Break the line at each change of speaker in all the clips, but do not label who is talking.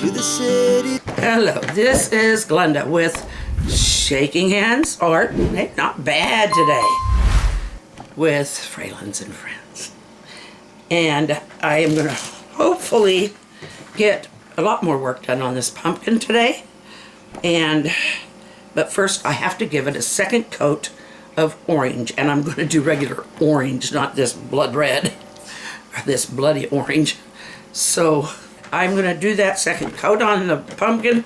to the city.
Hello, this is Glenda with Shaking Hands, or hey, not bad today, with Fralins and Friends. And I am going to hopefully get a lot more work done on this pumpkin today. But first I have to give it a second coat of orange, and I'm going to do regular orange, not this blood red, or this bloody orange. So I'm going to do that second coat on the pumpkin,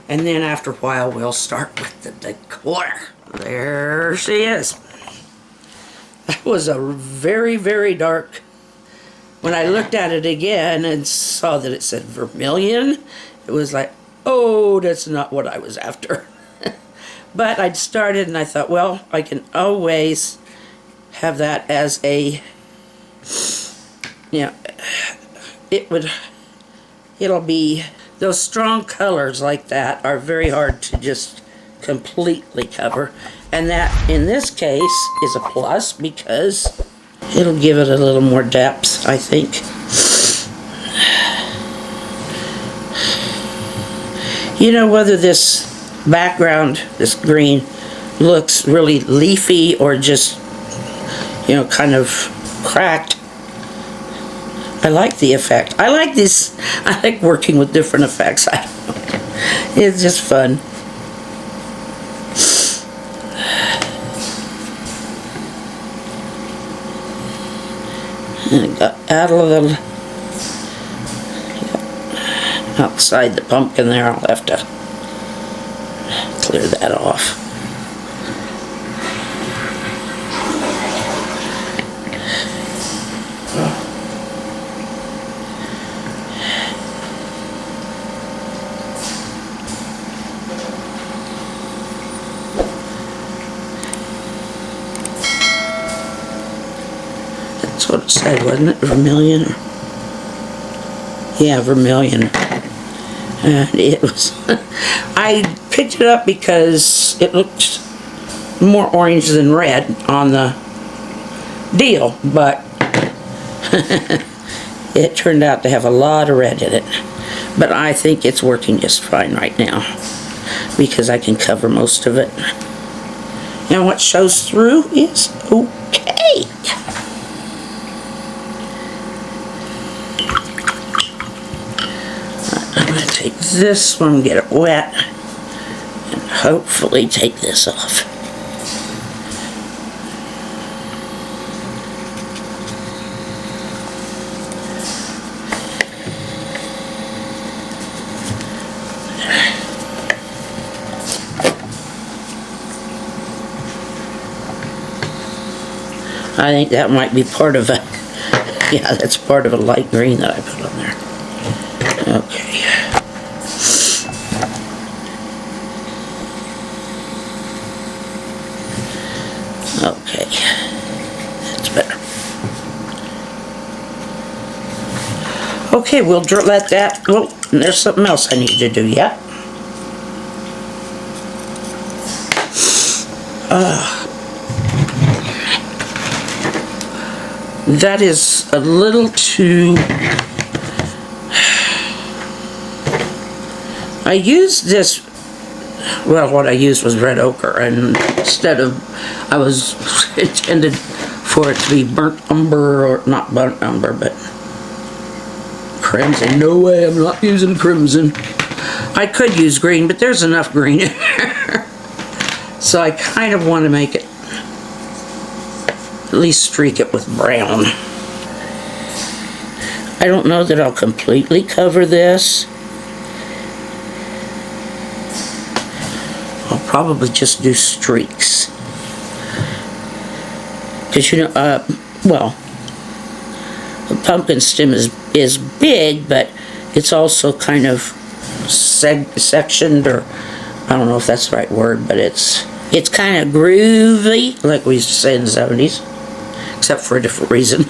and then after a while we'll start with the decor. There she is. That was a very, very dark. When I looked at it again and saw that it said vermilion, it was like, oh, that's not what I was after. But I'd started and I thought, well, I can always have that as a, it'll be, those strong colors like that are very hard to just completely cover. And that, in this case, is a plus because it'll give it a little more depth, I think. You know, whether this background, this green, looks really leafy or just, kind of cracked, I like the effect. I like this. I like working with different effects. It's just fun. And I got out a little outside the pumpkin there. I'll have to clear that off. That's what it said, wasn't it? Vermilion? Yeah, vermilion. And it was, I picked it up because it looked more orange than red on the deal, but it turned out to have a lot of red in it. But I think it's working just fine right now because I can cover most of it. And what shows through is okay. I'm going to take this one, get it wet, and hopefully take this off. I think that might be part of a, yeah, that's part of a light green that I put on there. Okay. Okay. That's better. Okay, we'll let that, well, there's something else I need to do, yeah? That is a little too... I used this, well, what I used was red ochre, and instead of, I was intended for it to be burnt umber, or not burnt umber, but crimson. No way, I'm not using crimson. I could use green, but there's enough green in there. So I kind of want to make it, at least streak it with brown. I don't know that I'll completely cover this. I'll probably just do streaks. Because well, the pumpkin stem is big, but it's also kind of sectioned, or I don't know if that's the right word, but it's kind of groovy, like we used to say in the 70s, except for a different reason.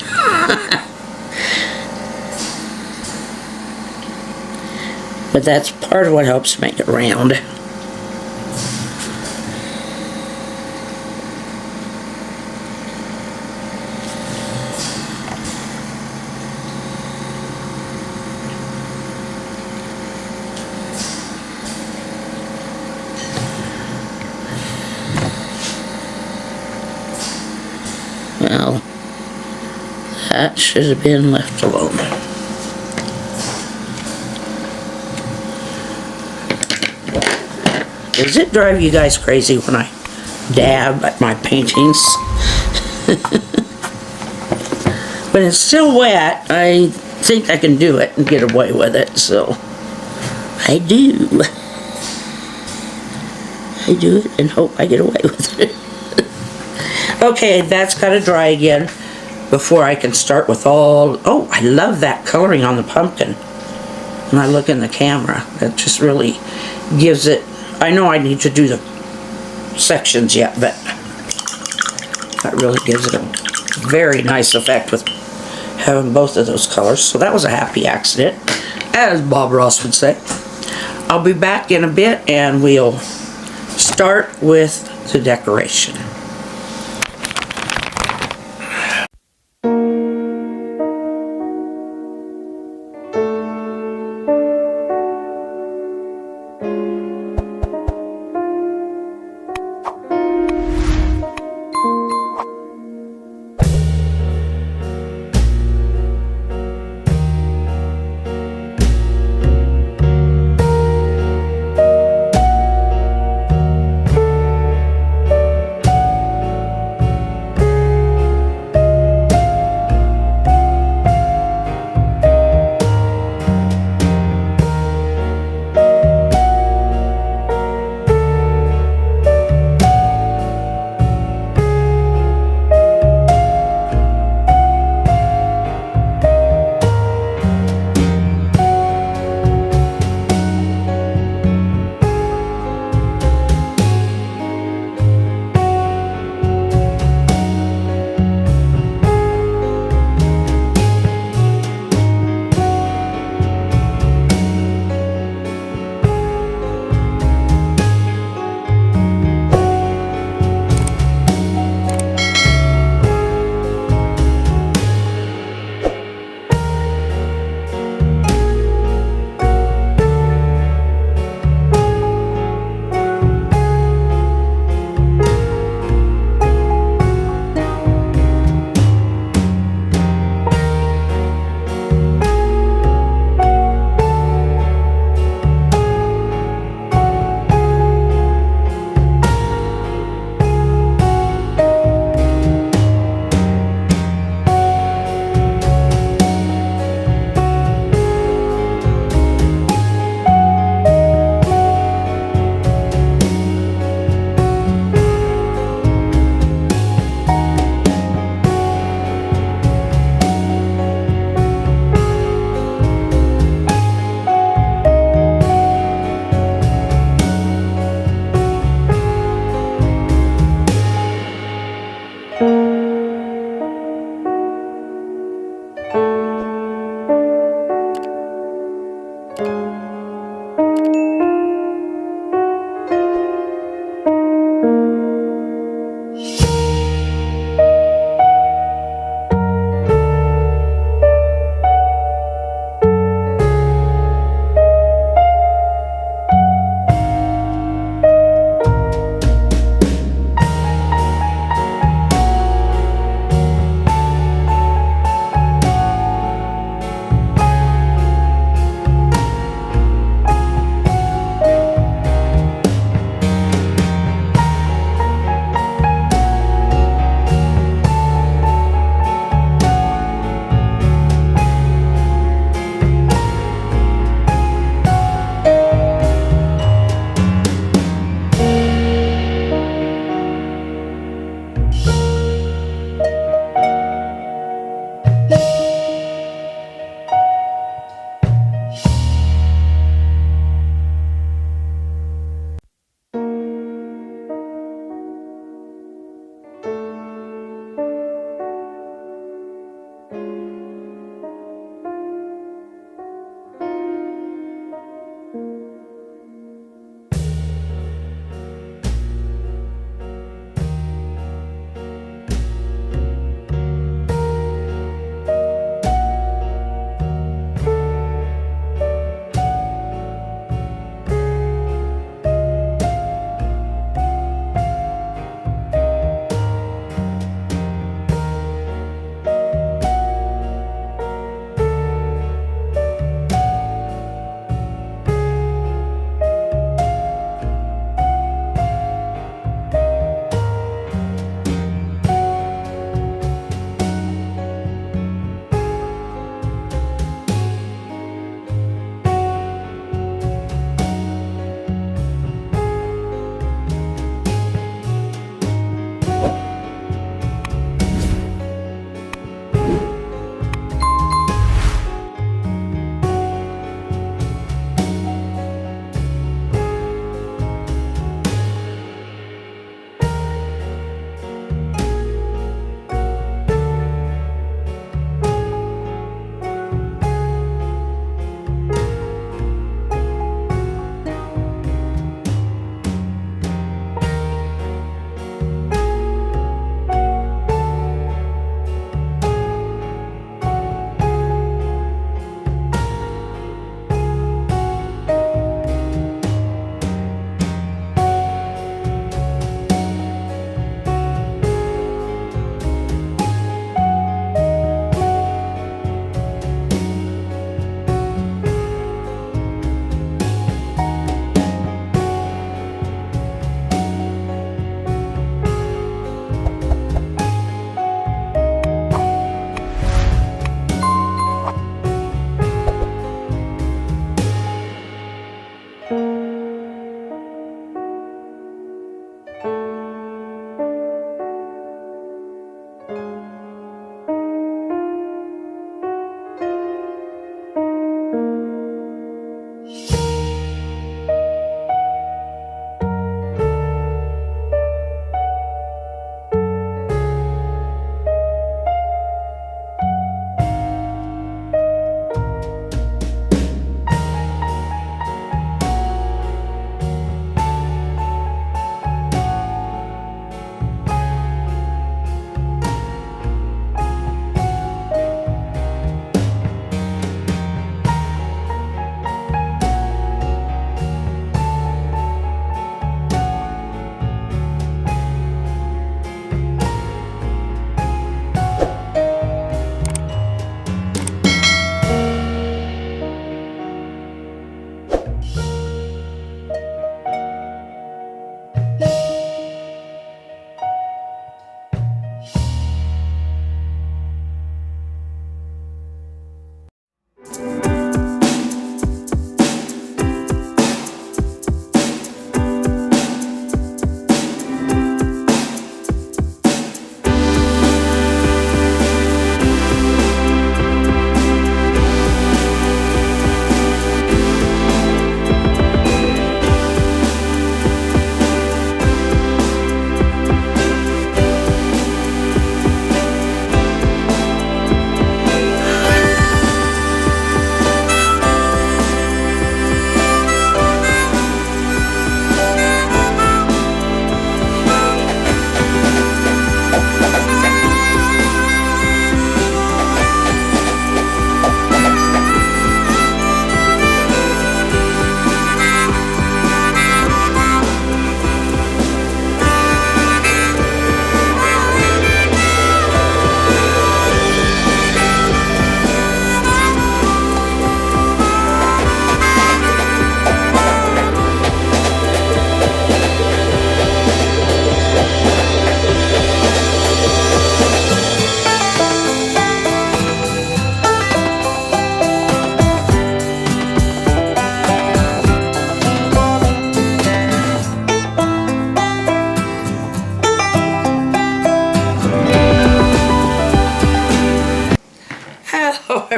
But that's part of what helps make it round. Now, that should have been left alone. Does it drive you guys crazy when I dab at my paintings? When it's still wet, I think I can do it and get away with it, so I do. I do it and hope I get away with it. Okay, that's got to dry again before I can start with all... Oh, I love that coloring on the pumpkin. When I look in the camera, that just really gives it... I know I need to do the sections yet, but that really gives it a very nice effect with having both of those colors. So that was a happy accident, as Bob Ross would say. I'll be back in a bit and we'll start with the decoration.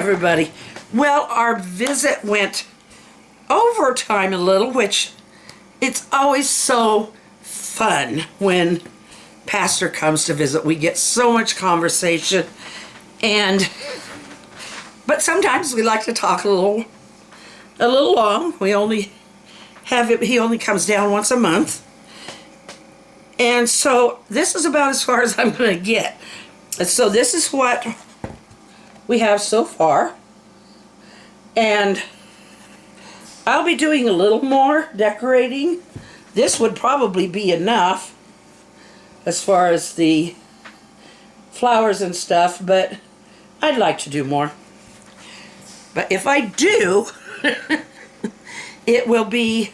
everybody. Well, our visit went overtime a little, which it's always so fun when Pastor comes to visit. We get so much conversation, but sometimes we like to talk a little long. He only comes down once a month. And so this is about as far as I'm going to get. And so this is what we have so far. And I'll be doing a little more decorating. This would probably be enough as far as the flowers and stuff, but I'd like to do more. But if I do, it will be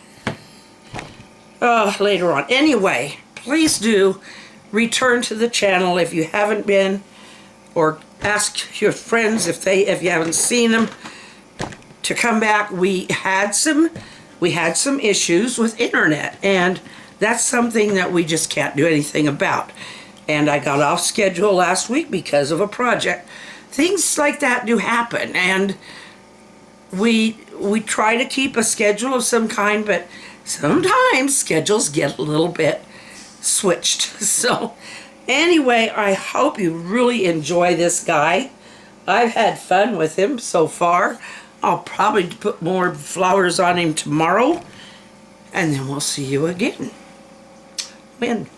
later on. Anyway, please do return to the channel if you haven't been, or ask your friends if you haven't seen them to come back. We had some issues with internet, and that's something that we just can't do anything about. And I got off schedule last week because of a project. Things like that do happen, and we try to keep a schedule of some kind, but sometimes schedules get a little bit switched. So anyway, I hope you really enjoy this guy. I've had fun with him so far. I'll probably put more flowers on him tomorrow, and then we'll see you again. When?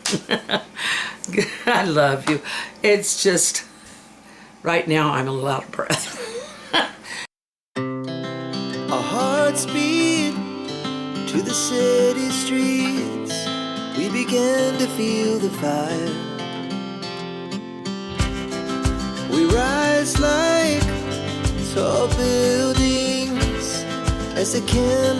I love you. It's just, right now I'm a little out of breath.
Our hearts beat to the city streets. We began to feel the fire. We rise like tall buildings as the candle